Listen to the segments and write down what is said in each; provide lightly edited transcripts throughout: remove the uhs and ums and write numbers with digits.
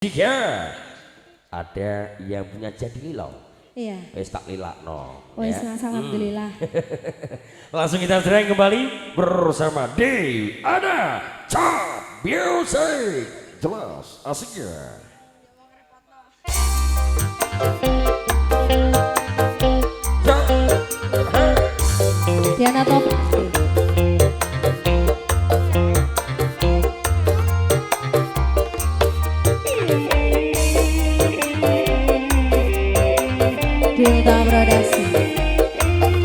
Jika ada yang punya jadi lilau, iya. wes tak lilakno. Wes Ya. alhamdulillah. Langsung kita sering kembali bersama Dewi ada Cap Music. Jelas asiknya. Diana Top. Delta Production.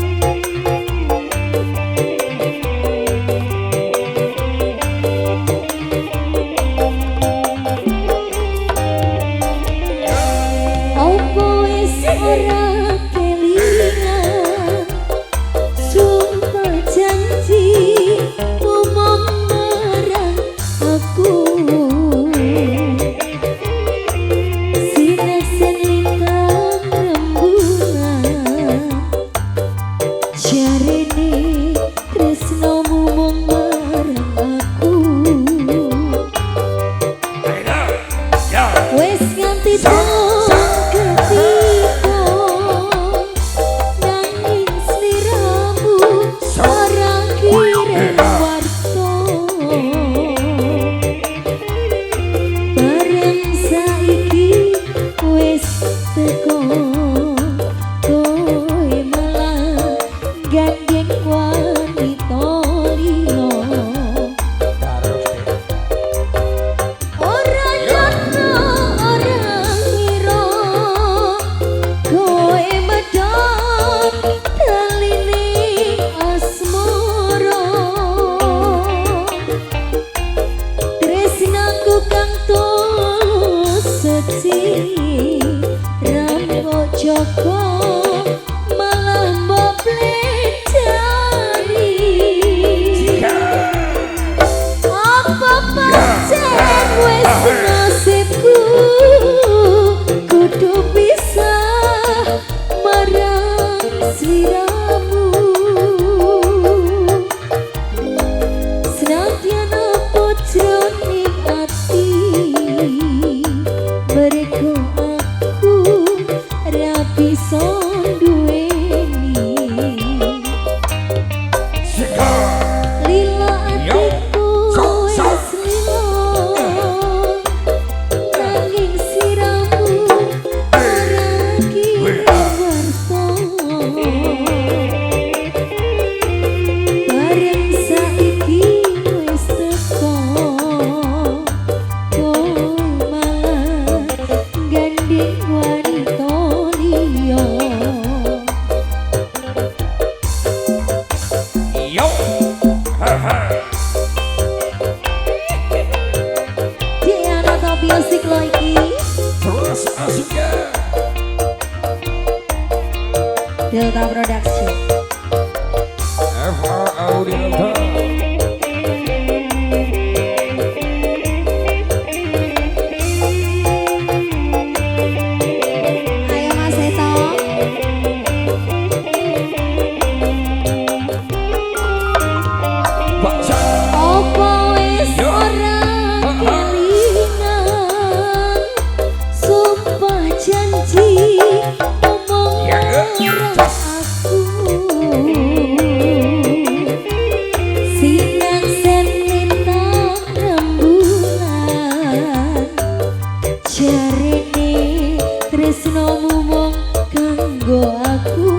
Opo wis ora kelingan sumpah janji ngomong marang aku. Sinesen lintang rembulan jarene tresnomu mung marang aku. Wes nganti ketika nanging sliramu ora kirim warta. Bareng saiki wes teko kowe malah gandeng wanita liya. Ora jono ora ngira kowe medhot daline asmara. Tresnaku kang tulus seci rambut joko malah mbok plecari. Apa pancen wis nasibku kudu pisah marang sliramu. Senadyan apa jroning ati mergo aku ra bisa duweni. Lila atiku wis lila nanging siramu ora kirim warta. Bareng saiki wis teko kowe malah gandeng wanita liya. Yo, Diana Top Music lo iki. terus asiknya. Delta Production. FRO Delta. Ayo Mas Eto. Baca. Opo wis ora kelingan sumpah janji ngomong marang aku. Sinesen lintang rembulan jarene tresnomu mung kanggo aku.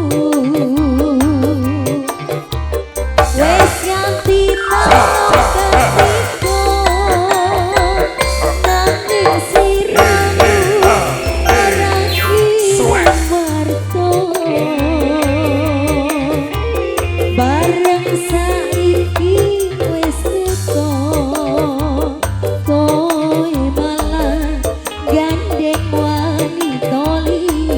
Wes nganti ketika nanging siramu ora kirim warta. Bareng saiki wes teko kowe malah gandeng wanita liya.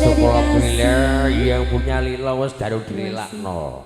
Untuk terima kalau kasih. bila yang punya lila wes daru dilakno.